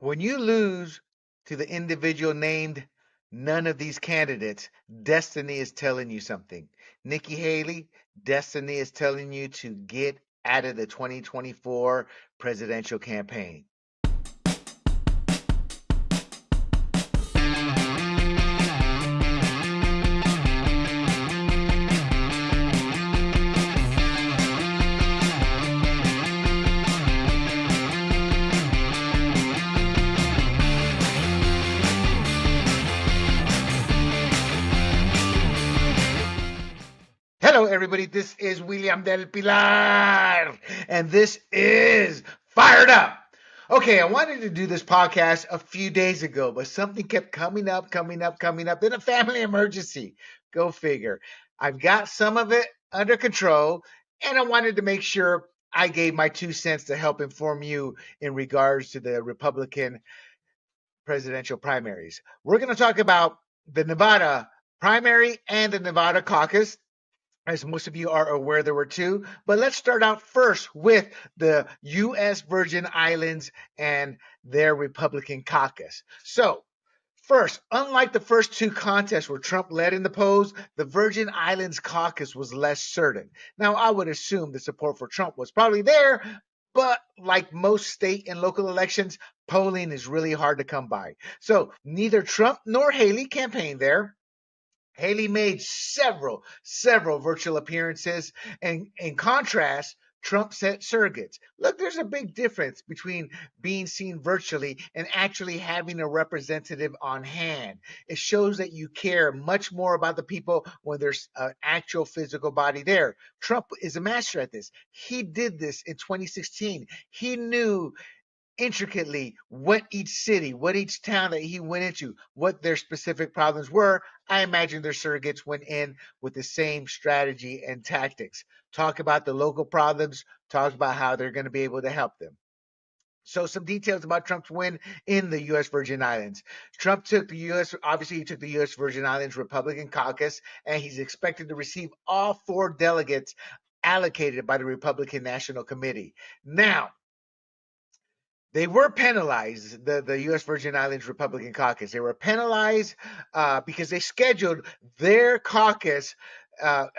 When you lose to the individual named none of these candidates, destiny is telling you something. Nikki Haley, destiny is telling you to get out of the 2024 presidential campaign. Hello, everybody. This is William del Pilar, and this is Fired Up. Okay, I wanted to do this podcast a few days ago, but something kept coming up. Then a family emergency. Go figure. I've got some of it under control, and I wanted to make sure I gave my 2 cents to help inform you in regards to the Republican presidential primaries. We're going to talk about the Nevada primary and the Nevada caucus. As most of you are aware, there were two. But let's start out first with the U.S. Virgin Islands and their Republican caucus. So, first, unlike the first two contests where Trump led in the polls, the Virgin Islands caucus was less certain. Now, I would assume the support for Trump was probably there, but like most state and local elections, polling is really hard to come by. So, neither Trump nor Haley campaigned there. Haley made several virtual appearances, and in contrast, Trump sent surrogates. Look, there's a big difference between being seen virtually and actually having a representative on hand. It shows that you care much more about the people when there's an actual physical body there. Trump is a master at this. He did this in 2016. He knew intricately what each city, what each town that he went into, what their specific problems were. I imagine their surrogates went in with the same strategy and tactics. Talk about the local problems, talk about how they're going to be able to help them. So some details about Trump's win in the U.S. Virgin Islands. Trump took the U.S. Obviously, he took the U.S. Virgin Islands Republican caucus, and he's expected to receive all 4 delegates allocated by the Republican National Committee. Now, they were penalized, the U.S. Virgin Islands Republican caucus. They were penalized because they scheduled their caucus a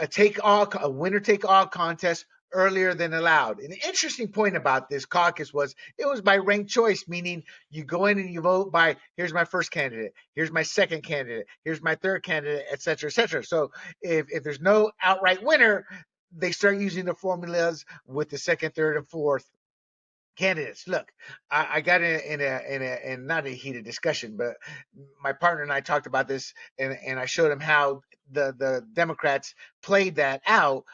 winner take all contest earlier than allowed. An interesting point about this caucus was it was by ranked choice, meaning you go in and you vote by here's my first candidate, here's my second candidate, here's my third candidate, et cetera, et cetera. So if there's no outright winner, they start using the formulas with the second, third, and fourth candidates. Look, I got in not a heated discussion, but my partner and I talked about this, and I showed him how the Democrats played that out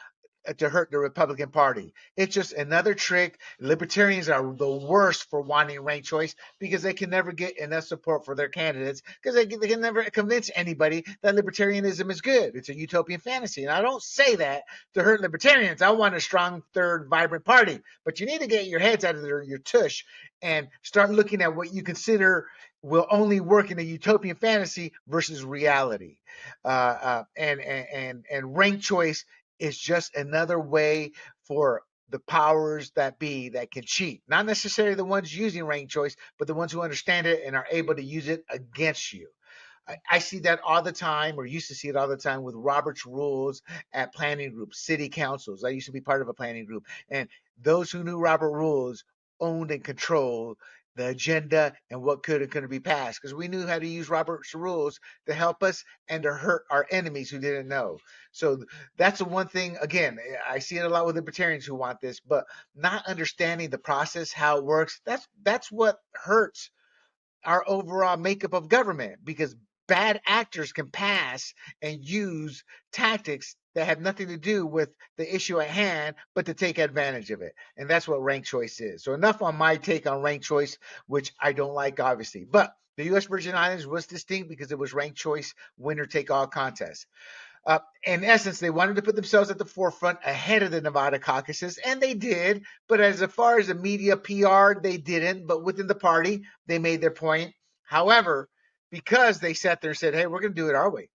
to hurt the Republican Party. It's just another trick. Libertarians are the worst for wanting ranked choice because they can never get enough support for their candidates because they can never convince anybody that libertarianism is good. It's a utopian fantasy. And I don't say that to hurt libertarians. I want a strong, third, vibrant party. But you need to get your heads out of your tush and start looking at what you consider will only work in a utopian fantasy versus reality. And ranked choice is just another way for the powers that be that can cheat. Not necessarily the ones using ranked choice, but the ones who understand it and are able to use it against you. I see that all the time, or used to see it all the time with Robert's rules at planning groups, city councils. I used to be part of a planning group, and those who knew Robert rules owned and controlled the agenda and what could and couldn't be passed because we knew how to use Robert's rules to help us and to hurt our enemies who didn't know. So that's the one thing. Again, I see it a lot with libertarians who want this, but not understanding the process, how it works. That's what hurts our overall makeup of government because bad actors can pass and use tactics that have nothing to do with the issue at hand, but to take advantage of it. And that's what ranked choice is. So enough on my take on ranked choice, which I don't like, obviously. But the U.S. Virgin Islands was distinct because it was ranked choice, winner take all contest. In essence, they wanted to put themselves at the forefront ahead of the Nevada caucuses, and they did. But as far as the media PR, they didn't. But within the party, they made their point. However, because they sat there and said, hey, we're going to do it our way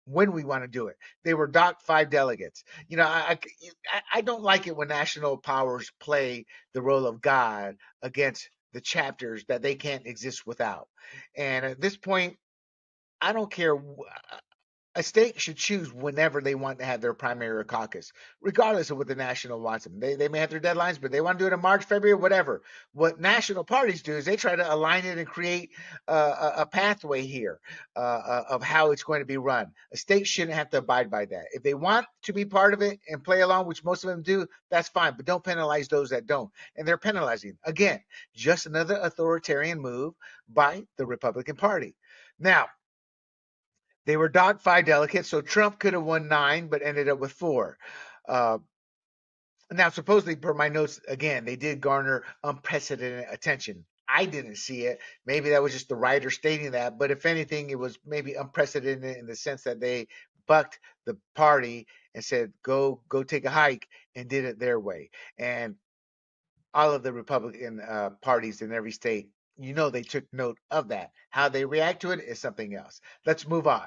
when we want to do it. They were docked 5 delegates. You know, I don't like it when national powers play the role of God against the chapters that they can't exist without. And at this point, I don't care. A state should choose whenever they want to have their primary or caucus, regardless of what the national wants them. They may have their deadlines, but they want to do it in March, February, whatever. What national parties do is they try to align it and create a pathway here of how it's going to be run. A state shouldn't have to abide by that. If they want to be part of it and play along, which most of them do, that's fine. But don't penalize those that don't. And they're penalizing. Again, just another authoritarian move by the Republican Party. Now, they were dogfight delegates, so Trump could have won 9, but ended up with 4. Uh, Now, supposedly, per my notes, again, they did garner unprecedented attention. I didn't see it. Maybe that was just the writer stating that, but if anything, it was maybe unprecedented in the sense that they bucked the party and said, go take a hike, and did it their way. And all of the Republican parties in every state, they took note of that. How they react to it is something else. Let's move on.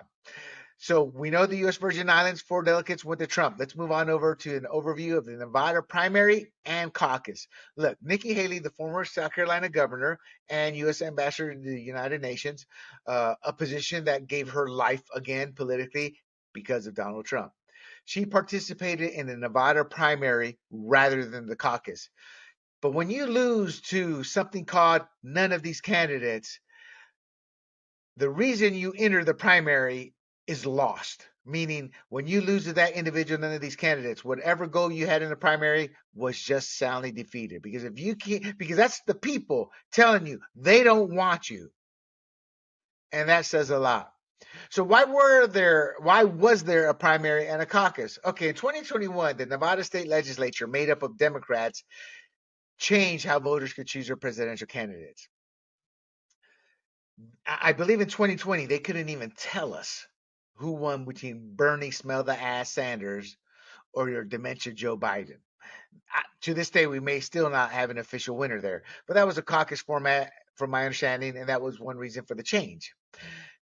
So we know the U.S. Virgin Islands, 4 delegates went to Trump. Let's move on over to an overview of the Nevada primary and caucus. Look, Nikki Haley, the former South Carolina governor and U.S. ambassador to the United Nations, a position that gave her life again politically because of Donald Trump. She participated in the Nevada primary rather than the caucus. But when you lose to something called none of these candidates, the reason you enter the primary is lost. Meaning, when you lose to that individual, none of these candidates, whatever goal you had in the primary was just soundly defeated. Because if you can't, because that's the people telling you they don't want you, and that says a lot. So why was there a primary and a caucus? Okay, in 2021, the Nevada State Legislature, made up of Democrats, changed how voters could choose their presidential candidates. I believe in 2020 they couldn't even tell us who won between Bernie Smell the Ass Sanders or your dementia Joe Biden. To this day, we may still not have an official winner there, but that was a caucus format, from my understanding, and that was one reason for the change.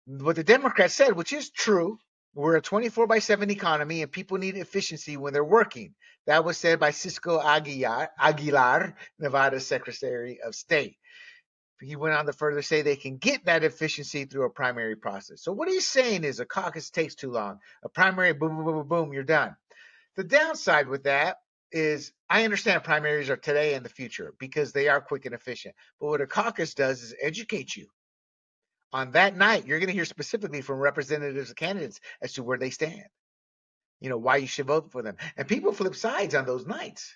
What the Democrats said, which is true, we're a 24/7 economy and people need efficiency when they're working. That was said by Cisco Aguilar, Nevada's Secretary of State. He went on to further say they can get that efficiency through a primary process. So what he's saying is a caucus takes too long. A primary, boom, boom, boom, boom, you're done. The downside with that is I understand primaries are today and the future because they are quick and efficient. But what a caucus does is educate you. On that night, you're going to hear specifically from representatives and candidates as to where they stand, why you should vote for them. And people flip sides on those nights.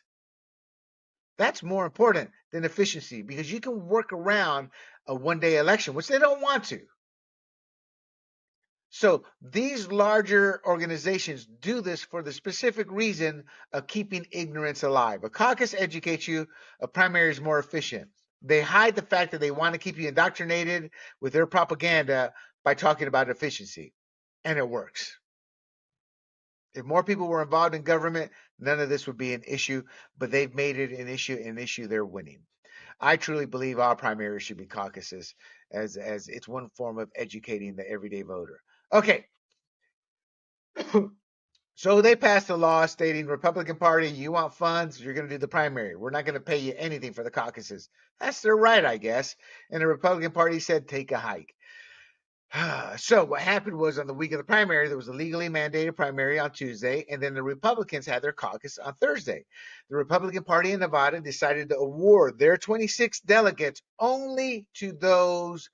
That's more important than efficiency because you can work around a one-day election, which they don't want to. So these larger organizations do this for the specific reason of keeping ignorance alive. A caucus educates you, a primary is more efficient. They hide the fact that they want to keep you indoctrinated with their propaganda by talking about efficiency, and it works. If more people were involved in government, none of this would be an issue, but they've made it an issue they're winning. I truly believe all primaries should be caucuses as it's one form of educating the everyday voter. Okay. So they passed a law stating Republican Party, you want funds, you're going to do the primary. We're not going to pay you anything for the caucuses. That's their right, I guess. And the Republican Party said, take a hike. So what happened was on the week of the primary, there was a legally mandated primary on Tuesday, and then the Republicans had their caucus on Thursday. The Republican Party in Nevada decided to award their 26 delegates only to those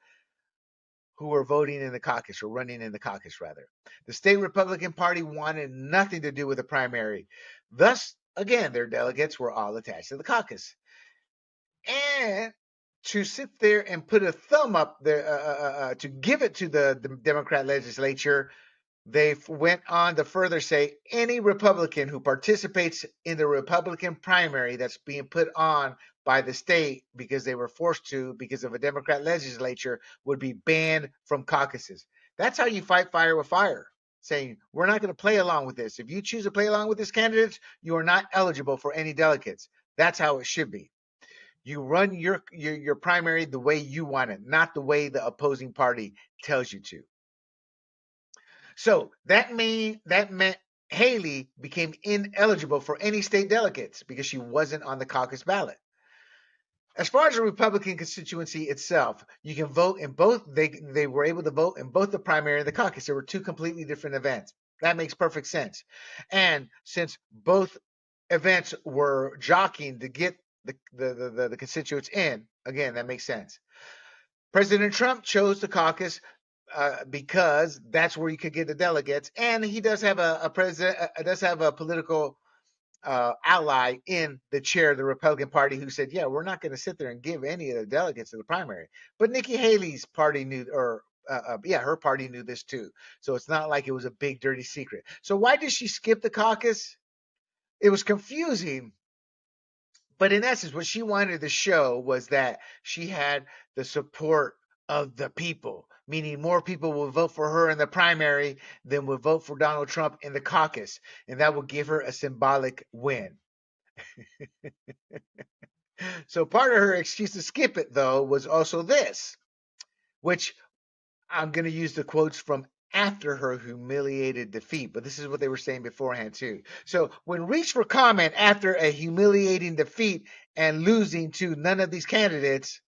who were voting in the caucus, or running in the caucus, rather. The state Republican Party wanted nothing to do with the primary. Thus, again, their delegates were all attached to the caucus. And to sit there and put a thumb up there to give it to the Democrat legislature, they went on to further say any Republican who participates in the Republican primary that's being put on by the state because they were forced to because of a Democrat legislature would be banned from caucuses. That's how you fight fire with fire, saying we're not going to play along with this. If you choose to play along with this candidate, you are not eligible for any delegates. That's how it should be. You run your primary the way you want it, not the way the opposing party tells you to. So that meant Haley became ineligible for any state delegates because she wasn't on the caucus ballot. As far as the Republican constituency itself, you can vote in both. They were able to vote in both the primary and the caucus. There were two completely different events. That makes perfect sense. And since both events were jockeying to get the constituents in, again, that makes sense. President Trump chose the caucus because that's where you could get the delegates, and he does have a president, does have a political ally in the chair of the Republican Party who said, "Yeah, we're not going to sit there and give any of the delegates to the primary." But Nikki Haley's party knew, or yeah, her party knew this too. So it's not like it was a big dirty secret. So why did she skip the caucus? It was confusing. But in essence, what she wanted to show was that she had the support of the people, meaning more people will vote for her in the primary than would vote for Donald Trump in the caucus. And that will give her a symbolic win. So part of her excuse to skip it, though, was also this, which I'm going to use the quotes from after her humiliated defeat, but this is what they were saying beforehand, too. So when reached for comment after a humiliating defeat and losing to none of these candidates,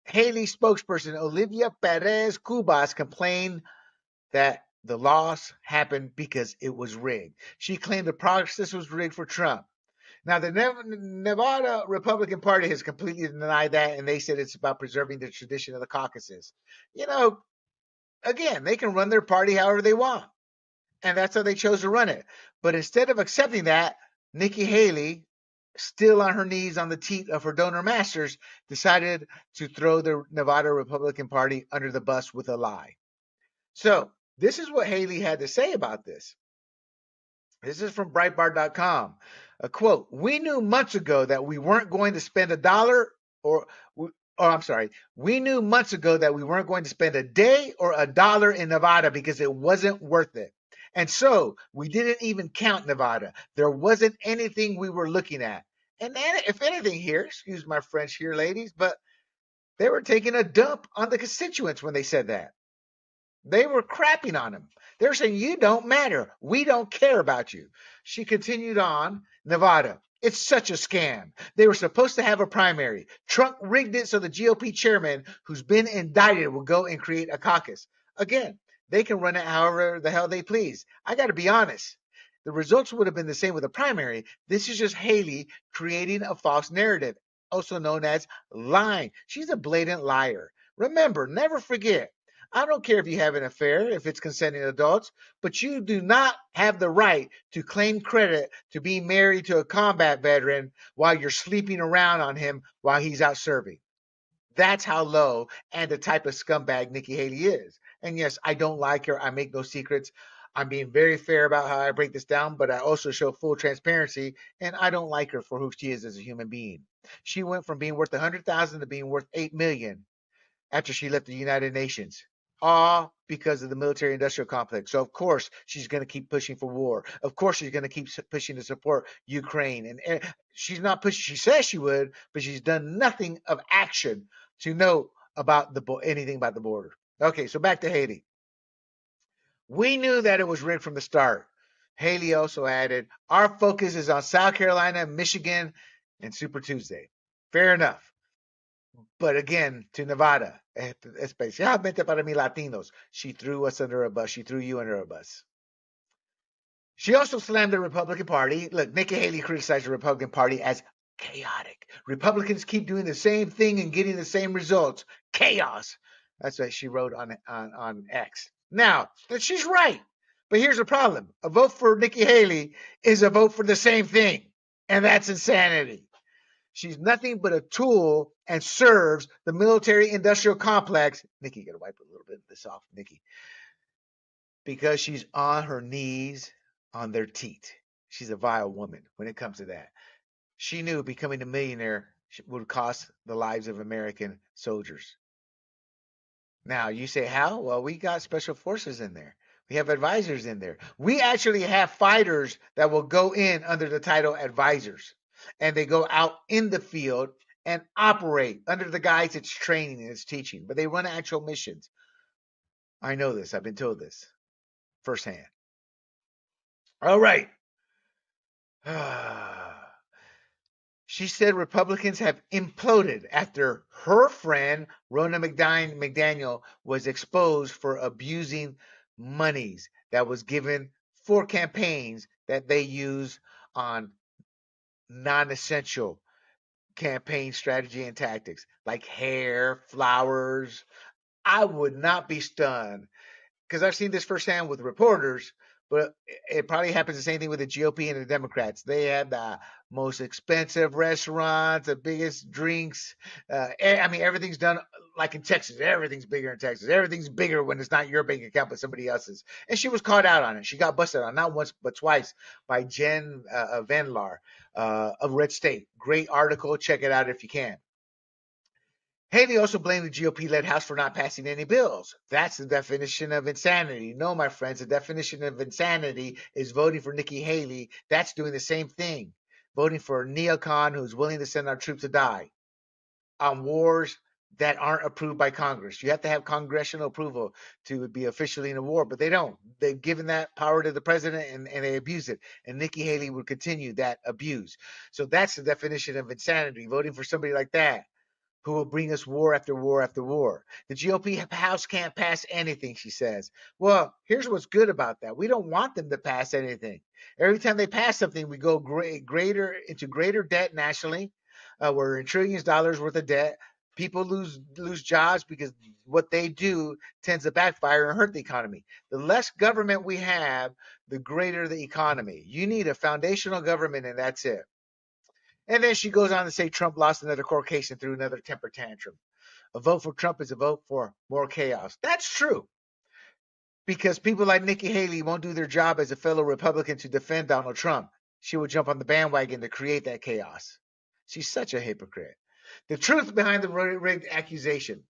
Haley spokesperson Olivia Perez Cubas complained that the loss happened because it was rigged. She claimed the process was rigged for Trump. Now, the Nevada Republican Party has completely denied that, and they said it's about preserving the tradition of the caucuses. You know, again, they can run their party however they want, and that's how they chose to run it. But instead of accepting that, Nikki Haley, still on her knees on the teat of her donor masters, decided to throw the Nevada Republican Party under the bus with a lie. So, this is what Haley had to say about this. This is from Breitbart.com. A quote: "We knew months ago that we weren't going to spend a dollar we knew months ago that we weren't going to spend a day or a dollar in Nevada because it wasn't worth it. And so we didn't even count Nevada. There wasn't anything we were looking at. And if anything here, excuse my French here, ladies, but they were taking a dump on the constituents when they said that. They were crapping on him. They're saying, you don't matter. We don't care about you." She continued on, Nevada, "It's such a scam. They were supposed to have a primary. Trump rigged it so the GOP chairman who's been indicted will go and create a caucus." Again, they can run it however the hell they please. I got to be honest. The results would have been the same with a primary. This is just Haley creating a false narrative, also known as lying. She's a blatant liar. Remember, never forget, I don't care if you have an affair, if it's consenting adults, but you do not have the right to claim credit to being married to a combat veteran while you're sleeping around on him while he's out serving. That's how low and the type of scumbag Nikki Haley is. And yes, I don't like her. I make no secrets. I'm being very fair about how I break this down, but I also show full transparency, and I don't like her for who she is as a human being. She went from being worth 100,000 to being worth 8 million after she left the United Nations. All because of the military industrial complex. So, of course, she's going to keep pushing for war. Of course, she's going to keep pushing to support Ukraine. And she's not pushing, she says she would, but she's done nothing of action to know about anything about the border. Okay, so back to Haley. "We knew that it was rigged from the start." Haley also added, "Our focus is on South Carolina, Michigan, and Super Tuesday." Fair enough. But again, to Nevada, especialmente para mi Latinos, she threw us under a bus. She threw you under a bus. She also slammed the Republican Party. Look, Nikki Haley criticized the Republican Party as chaotic. Republicans keep doing the same thing and getting the same results. Chaos. That's what she wrote on X. Now, she's right. But here's the problem. A vote for Nikki Haley is a vote for the same thing. And that's insanity. She's nothing but a tool and serves the military industrial complex. Nikki, you gotta wipe a little bit of this off, Nikki. Because she's on her knees on their teat. She's a vile woman when it comes to that. She knew becoming a millionaire would cost the lives of American soldiers. Now, you say, how? Well, we got special forces in there. We have advisors in there. We actually have fighters that will go in under the title advisors. And they go out in the field and operate under the guise it's training and it's teaching. But they run actual missions. I know this. I've been told this firsthand. All right. She said Republicans have imploded after her friend Ronna McDaniel was exposed for abusing monies that was given for campaigns that they use on non-essential campaign strategy and tactics like hair, flowers. I would not be stunned because I've seen this firsthand with reporters, but it probably happens the same thing with the GOP and the Democrats. They have the most expensive restaurants, the biggest drinks. I mean, everything's done like in Texas. Everything's bigger in Texas. Everything's bigger when it's not your bank account, but somebody else's. And she was caught out on it. She got busted on not once, but twice by Jen Venlar of Red State. Great article. Check it out if you can. Haley also blamed the GOP-led House for not passing any bills. That's the definition of insanity. No, my friends, the definition of insanity is voting for Nikki Haley. That's doing the same thing. Voting for a neocon who's willing to send our troops to die on wars that aren't approved by Congress. You have to have congressional approval to be officially in a war, but they don't. They've given that power to the president and they abuse it. And Nikki Haley would continue that abuse. So that's the definition of insanity, voting for somebody like that who will bring us war after war after war. The GOP House can't pass anything, she says. Well, here's what's good about that. We don't want them to pass anything. Every time they pass something, we go into greater debt nationally. We're in trillions of dollars worth of debt. People lose jobs because what they do tends to backfire and hurt the economy. The less government we have, the greater the economy. You need a foundational government, and that's it. And then she goes on to say Trump lost another court case and threw another temper tantrum. A vote for Trump is a vote for more chaos. That's true. Because people like Nikki Haley won't do their job as a fellow Republican to defend Donald Trump. She will jump on the bandwagon to create that chaos. She's such a hypocrite. The truth behind the rigged accusation.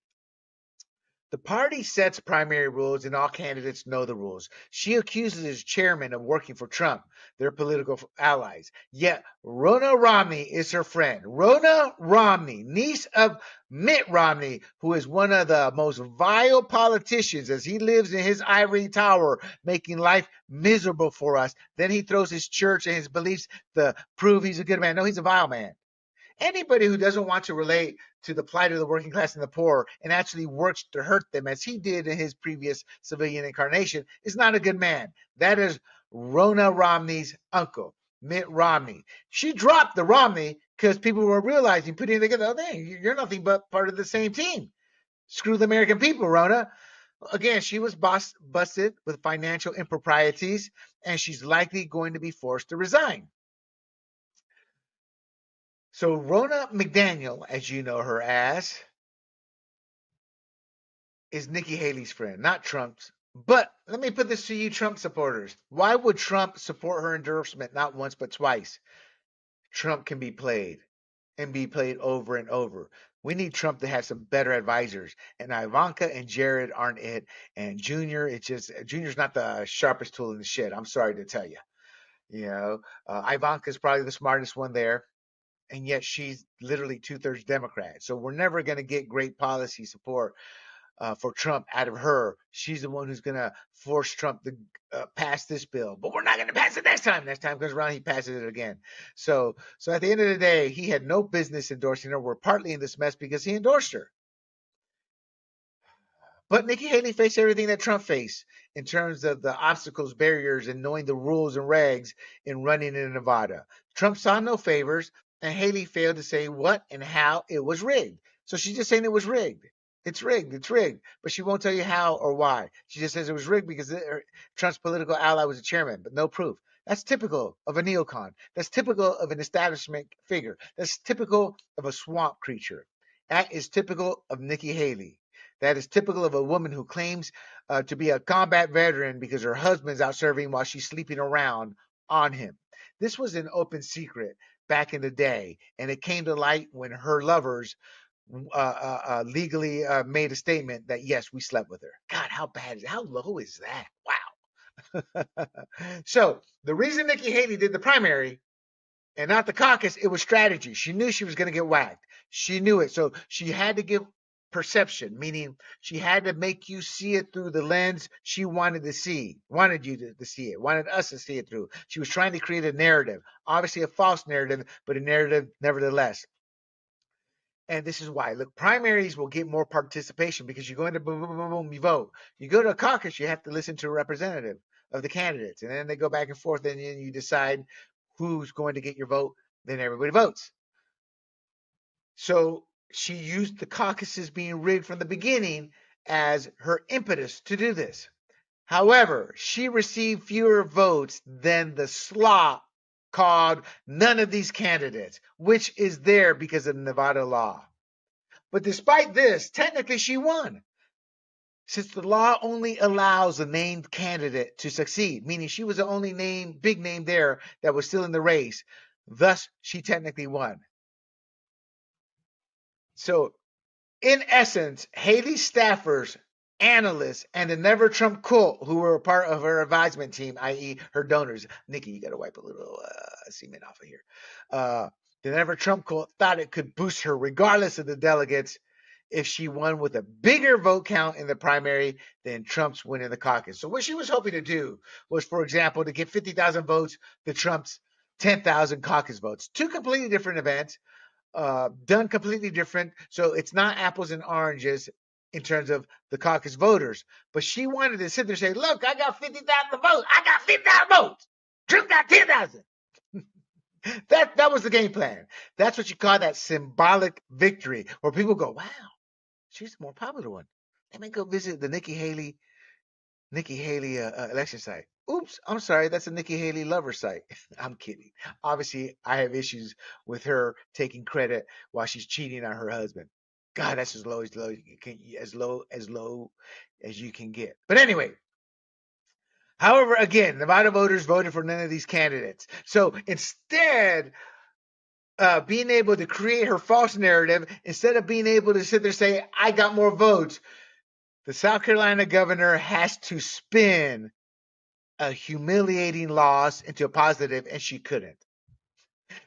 The party sets primary rules and all candidates know the rules. She accuses his chairman of working for Trump, their political allies. Yet Ronna Romney is her friend. Ronna Romney, niece of Mitt Romney, who is one of the most vile politicians as he lives in his ivory tower, making life miserable for us. Then he throws his church and his beliefs to prove he's a good man. No, he's a vile man. Anybody who doesn't want to relate to the plight of the working class and the poor and actually works to hurt them, as he did in his previous civilian incarnation, is not a good man. That is Ronna Romney's uncle, Mitt Romney. She dropped the Romney because people were realizing, putting together, oh, dang, you're nothing but part of the same team. Screw the American people, Ronna. Again, she was busted with financial improprieties, and she's likely going to be forced to resign. So Ronna McDaniel, as you know her as, is Nikki Haley's friend, not Trump's. But let me put this to you, Trump supporters. Why would Trump support her endorsement not once but twice? Trump can be played and be played over and over. We need Trump to have some better advisors. And Ivanka and Jared aren't it. And Junior's not the sharpest tool in the shed. I'm sorry to tell you. Ivanka's probably the smartest one there. And yet she's literally 2/3 Democrat. So we're never going to get great policy support for Trump out of her. She's the one who's going to force Trump to pass this bill. But we're not going to pass it next time. Next time comes around, he passes it again. So at the end of the day, he had no business endorsing her. We're partly in this mess because he endorsed her. But Nikki Haley faced everything that Trump faced in terms of the obstacles, barriers, and knowing the rules and regs in running in Nevada. Trump saw no favors, and Haley failed to say what and how it was rigged. So she's just saying it was rigged. It's rigged. It's rigged. But she won't tell you how or why. She just says it was rigged because Trump's political ally was a chairman, but no proof. That's typical of a neocon. That's typical of an establishment figure. That's typical of a swamp creature. That is typical of Nikki Haley. That is typical of a woman who claims to be a combat veteran because her husband's out serving while she's sleeping around on him. This was an open secret back in the day, and it came to light when her lovers legally made a statement that, yes, we slept with her. God, how bad is it? How low is that? Wow. So the reason Nikki Haley did the primary and not the caucus, it was strategy. She knew she was going to get whacked. She knew it. So she had to give perception, meaning she had to make you see it through the lens she wanted to see, wanted you to see it, wanted us to see it through. She was trying to create a narrative, obviously a false narrative, but a narrative nevertheless. And this is why. Look, primaries will get more participation because you go into boom, boom, boom, boom, you vote. You go to a caucus, you have to listen to a representative of the candidates. And then they go back and forth, and then you decide who's going to get your vote. Then everybody votes. So she used the caucuses being rigged from the beginning as her impetus to do this. However, she received fewer votes than the slot called none of these candidates, which is there because of Nevada law. But despite this, technically she won, since the law only allows a named candidate to succeed, meaning she was the only big name there that was still in the race. Thus, she technically won. So, in essence, Haley staffers, analysts, and the Never Trump cult, who were a part of her advisement team, i.e., her donors. Nikki, you got to wipe a little semen off of here. The Never Trump cult thought it could boost her, regardless of the delegates, if she won with a bigger vote count in the primary than Trump's win in the caucus. So what she was hoping to do was, for example, to get 50,000 votes to Trump's 10,000 caucus votes. Two completely different events. Done completely different. So it's not apples and oranges in terms of the caucus voters. But she wanted to sit there and say, look, I got 50,000 votes. I got 50,000 votes. Trump got 10,000. That was the game plan. That's what you call that symbolic victory, where people go, wow, she's the more popular one. Let me go visit the Nikki Haley election site. Oops, I'm sorry, that's a Nikki Haley lover site. I'm kidding. Obviously, I have issues with her taking credit while she's cheating on her husband. God, that's as low as you can get. But anyway, however, again, Nevada voters voted for none of these candidates. So instead, being able to create her false narrative, instead of being able to sit there and say, I got more votes, the South Carolina governor has to spin a humiliating loss into a positive, and she couldn't.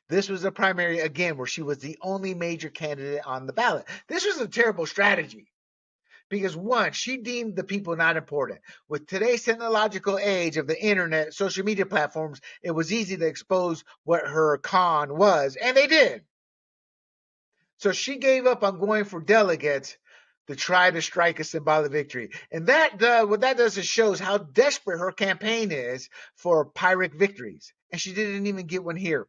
This was a primary, again, where she was the only major candidate on the ballot. This was a terrible strategy because, one, she deemed the people not important. With today's technological age of the internet, social media platforms, it was easy to expose what her con was, and they did. So she gave up on going for delegates to try to strike a symbolic victory. And what that does is shows how desperate her campaign is for Pyrrhic victories. And she didn't even get one here.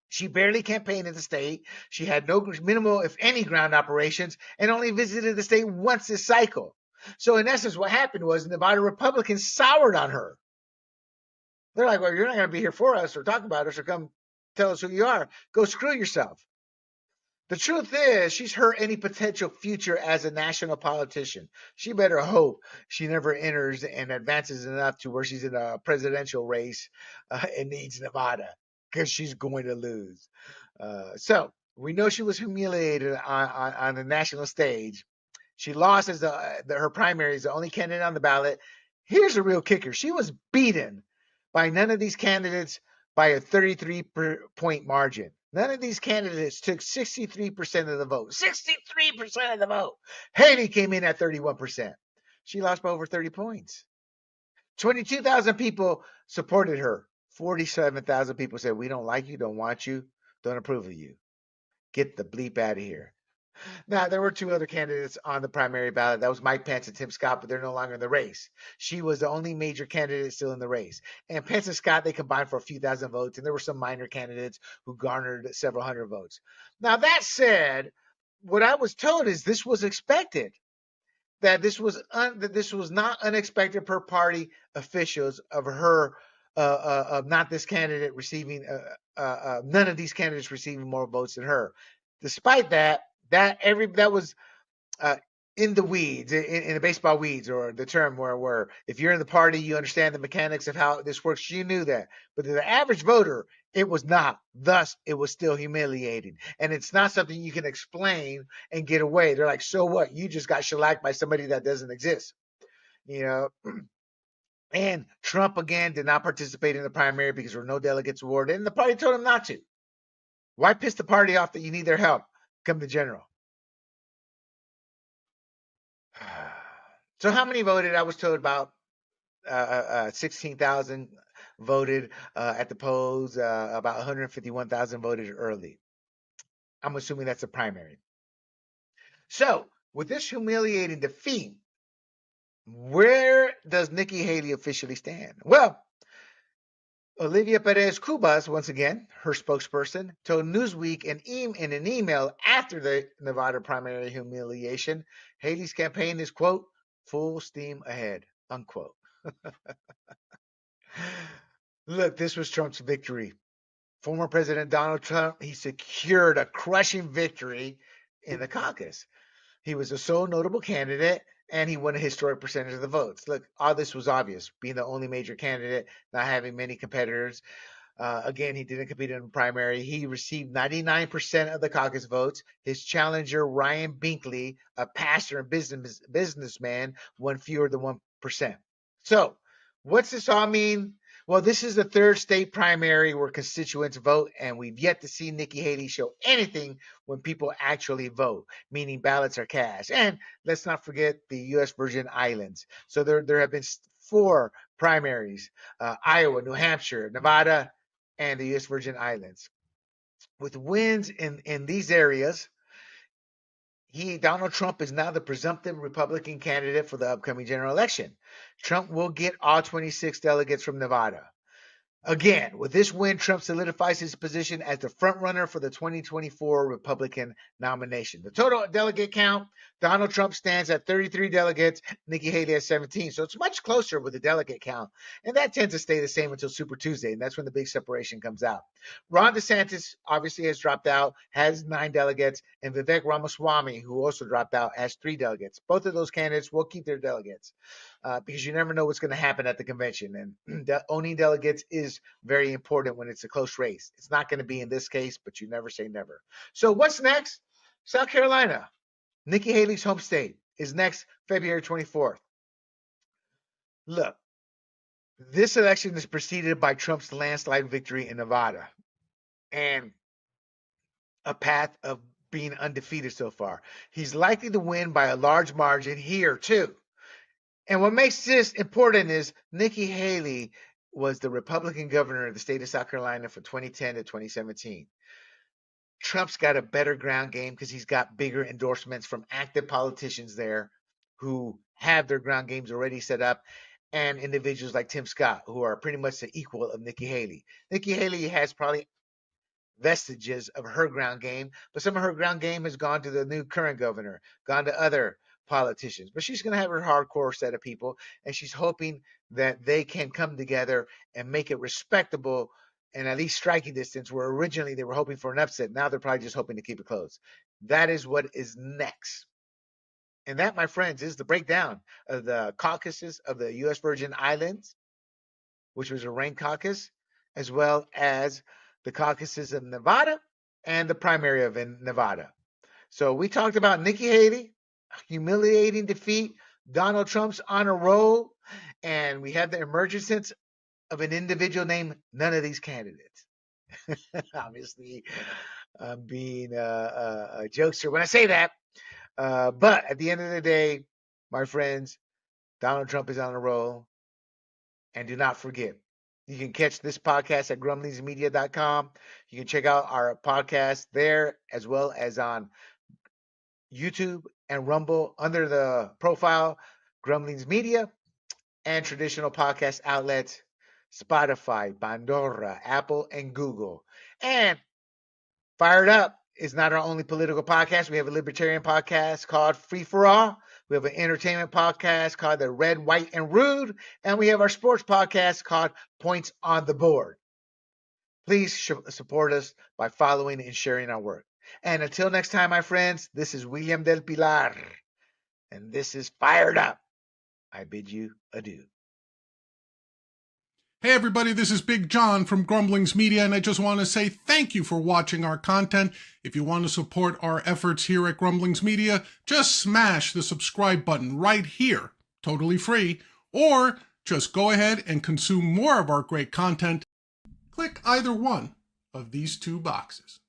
She barely campaigned in the state. She had no minimal, if any, ground operations, and only visited the state once this cycle. So in essence, what happened was Nevada Republicans soured on her. They're like, well, you're not going to be here for us or talk about us or come tell us who you are. Go screw yourself. The truth is, she's hurt any potential future as a national politician. She better hope she never enters and advances enough to where she's in a presidential race and needs Nevada, because she's going to lose. So we know she was humiliated on the national stage. She lost as her primary as the only candidate on the ballot. Here's a real kicker. She was beaten by none of these candidates by a 33-point margin. None of these candidates took 63% of the vote. 63% of the vote. Haley came in at 31%. She lost by over 30 points. 22,000 people supported her. 47,000 people said, we don't like you, don't want you, don't approve of you. Get the bleep out of here. Now, there were two other candidates on the primary ballot. That was Mike Pence and Tim Scott, but they're no longer in the race. She was the only major candidate still in the race. And Pence and Scott, they combined for a few thousand votes, and there were some minor candidates who garnered several hundred votes. Now, that said, what I was told is this was expected, that this was not unexpected per party officials of her, of not this candidate receiving, none of these candidates receiving more votes than her. Despite that, that was in the weeds, in the baseball weeds, or the term where if you're in the party, you understand the mechanics of how this works. You knew that, but to the average voter, it was not. Thus, it was still humiliating, and it's not something you can explain and get away. They're like, so what? You just got shellacked by somebody that doesn't exist, you know. And Trump again did not participate in the primary because there were no delegates awarded, and the party told him not to. Why piss the party off that you need their help? Come the general. So how many voted? I was told about 16,000 voted at the polls. About 151,000 voted early. I'm assuming that's a primary. So with this humiliating defeat, where does Nikki Haley officially stand? Well, Olivia Perez Cubas, once again, her spokesperson, told Newsweek in an email after the Nevada primary humiliation, Haley's campaign is, quote, full steam ahead, unquote. Look, this was Trump's victory. Former President Donald Trump, he secured a crushing victory in the caucus. He was the sole notable candidate, and he won a historic percentage of the votes. Look, all this was obvious, being the only major candidate, not having many competitors. Again, he didn't compete in the primary. He received 99% of the caucus votes. His challenger, Ryan Binkley, a pastor and businessman, won fewer than 1%. So, what's this all mean? Well, this is the third state primary where constituents vote, and we've yet to see Nikki Haley show anything when people actually vote, meaning ballots are cast. And let's not forget the U.S. Virgin Islands. So there have been 4 primaries, Iowa, New Hampshire, Nevada, and the U.S. Virgin Islands. With wins in these areas, Donald Trump is now the presumptive Republican candidate for the upcoming general election. Trump will get all 26 delegates from Nevada. Again, with this win, Trump solidifies his position as the frontrunner for the 2024 Republican nomination. The total delegate count, Donald Trump stands at 33 delegates, Nikki Haley has 17. So it's much closer with the delegate count. And that tends to stay the same until Super Tuesday, and that's when the big separation comes out. Ron DeSantis obviously has dropped out, has 9 delegates, and Vivek Ramaswamy, who also dropped out, has 3 delegates. Both of those candidates will keep their delegates. Because you never know what's going to happen at the convention. And owning delegates is very important when it's a close race. It's not going to be in this case, but you never say never. So what's next? South Carolina. Nikki Haley's home state is next February 24th. Look, this election is preceded by Trump's landslide victory in Nevada and a path of being undefeated so far. He's likely to win by a large margin here, too. And what makes this important is Nikki Haley was the Republican governor of the state of South Carolina from 2010 to 2017. Trump's got a better ground game because he's got bigger endorsements from active politicians there who have their ground games already set up, and individuals like Tim Scott, who are pretty much the equal of Nikki Haley. Nikki Haley has probably vestiges of her ground game, but some of her ground game has gone to the new current governor, gone to other politicians, but she's going to have her hardcore set of people, and she's hoping that they can come together and make it respectable and at least striking distance, where originally they were hoping for an upset. Now they're probably just hoping to keep it close. That is what is next. And that, my friends, is the breakdown of the caucuses of the U.S. Virgin Islands, which was a ranked caucus, as well as the caucuses of Nevada and the primary of Nevada. So we talked about Nikki Haley, humiliating defeat, Donald Trump's on a roll, and we have the emergence of an individual named none of these candidates. Obviously, I'm being a jokester when I say that. But at the end of the day, my friends, Donald Trump is on a roll. And do not forget, you can catch this podcast at grumblingsmedia.com. You can check out our podcast there, as well as on YouTube and Rumble under the profile Grumblings Media, and traditional podcast outlets Spotify, Pandora, Apple, and Google. And Fired Up is not our only political podcast. We have a libertarian podcast called Free for All. We have an entertainment podcast called The Red, White, and Rude. And we have our sports podcast called Points on the Board. Please support us by following and sharing our work. And until next time, my friends, this is William Del Pilar, and this is Fired Up. I bid you adieu. Hey everybody, this is Big John from Grumblings Media, and I just want to say thank you for watching our content. If you want to support our efforts here at Grumblings Media, just smash the subscribe button right here, totally free, or just go ahead and consume more of our great content. Click either one of these 2 boxes.